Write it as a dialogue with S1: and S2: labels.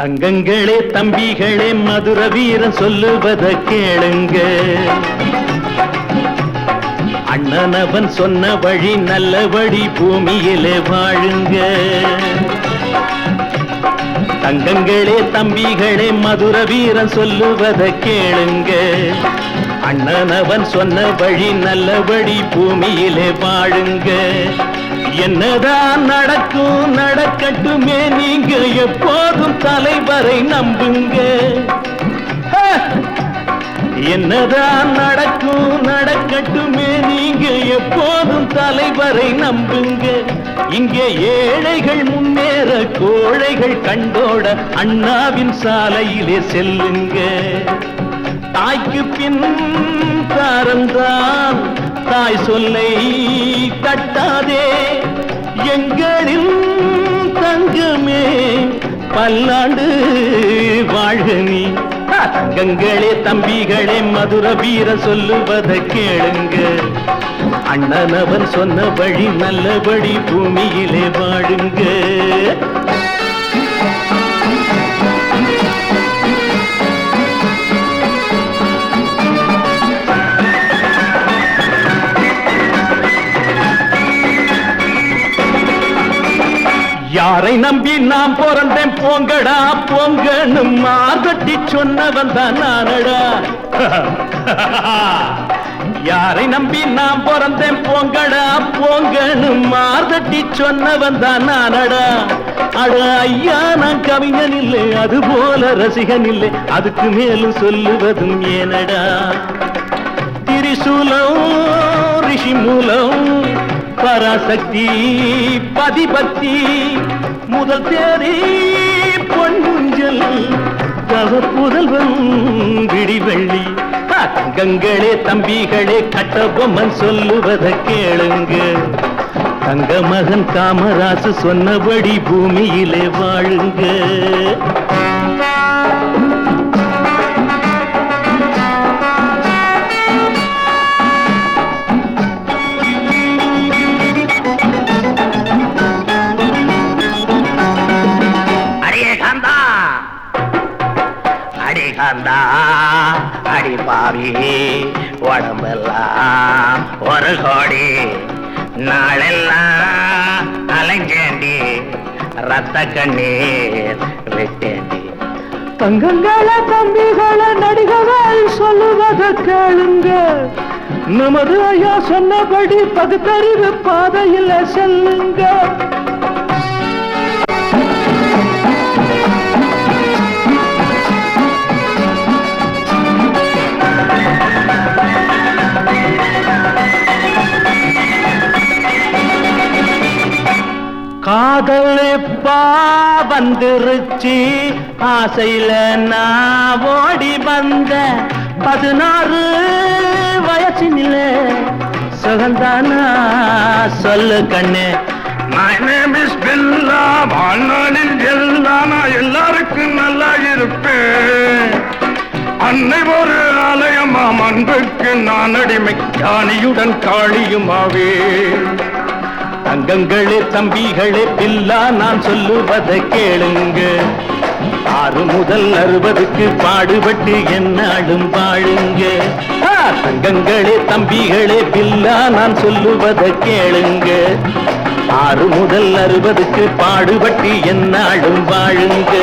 S1: தங்கங்களே தம்பிகளே மதுர வீரன் சொல்லுவத கேளுங்க. அண்ணனவன் சொன்ன வழி நல்ல வழி பூமியிலே வாழுங்க. தங்கங்களே தம்பிகளே மதுர வீரன் சொல்லுவத கேளுங்க. அண்ணனவன் சொன்ன வழி நல்ல வழி பூமியிலே வாழுங்க. என்னதான் நடக்கும் நடக்கட்டுமே, நீங்க எப்போதும் தலைவரை நம்புங்க. என்னதான் நடக்கும் நடக்கட்டுமே, நீங்க எப்போதும் தலைவரை நம்புங்க. இங்கே ஏழைகள் முன்னேற கோழைகள் கண்டோட அண்ணாவின் சாலையிலே செல்லுங்க. தாய்க்கு பின் தாரந்தான் தாய் சொல்லை தட்டாதே, எங்களின் தங்கமே பல்லாண்டு வாழ்க நீ. தங்கங்களே தம்பிகளே மதுர வீர சொல்லுவத கேளுங்க. அண்ணனவன் சொன்ன வழி நல்லபடி பூமியிலே வாழுங்க. யாரை நம்பி நாம் பிறந்தேன் போங்கடா போங்கன்னு மார்கட்டி சொன்னவன் தான் நானடா. யாரை நம்பி நாம் பிறந்தேன் போங்கடா போங்கன்னு மார்கட்டி சொன்னவன் தான் நானடா. அட ஐயா நான் கவிஞன் இல்லை, அது போல ரசிகன் இல்லை, அதுக்கு மேலும் சொல்லுவதும் ஏனடா. திரிசூலம் ரிஷி மூலம் பராசக்தி பதிபக்தி முதல் தேதி பொன்முஞ்சல் தவ புதல்வன் விடிவெள்ளி. தங்கங்களே தம்பிகளே கட்டபொம்மன் சொல்லுவத கேளுங்க. தங்க மகன் காமராசு சொன்னபடி பூமியிலே வாழுங்க.
S2: அடி பாவி உடம்பெல்லாம் ஒரு கோடி நாளெல்லாம் அலைஞ்சேண்டி ரத்த கண்ணீர் விட்டேண்டி.
S1: தங்கங்கள தம்பிகள நடிகர்கள் சொல்லுவத கேளுங்க. நமது ஐயா சொன்னபடி பகுத்தறிவு பாதையில் செல்லுங்க. காதல் எப்பா வந்துருச்சு, ஆசையில நான் ஓடி வந்த 16 வயசினில சுகந்தானா சொல்லு கண்ணு.
S2: My name is Billa, வாழ்நாளில் எல்லாம் எல்லாருக்கும் நல்லா இருப்பேன். அன்னை ஒரு ஆலயமாம், அன்புக்கு நான் அடிமை, ஞானியுடன் காளியுமாவே.
S1: தங்கங்களே தம்பிகளே பில்லா நான் சொல்லுவத கேளுங்க. 6 முதல் 60க்கு பாடுபட்டு என்னாலும் வாழுங்க. தங்கங்களே தம்பிகளே பில்லா நான் சொல்லுவத கேளுங்க. 6 முதல் 60க்கு பாடுபட்டு என்னாலும் வாழுங்க.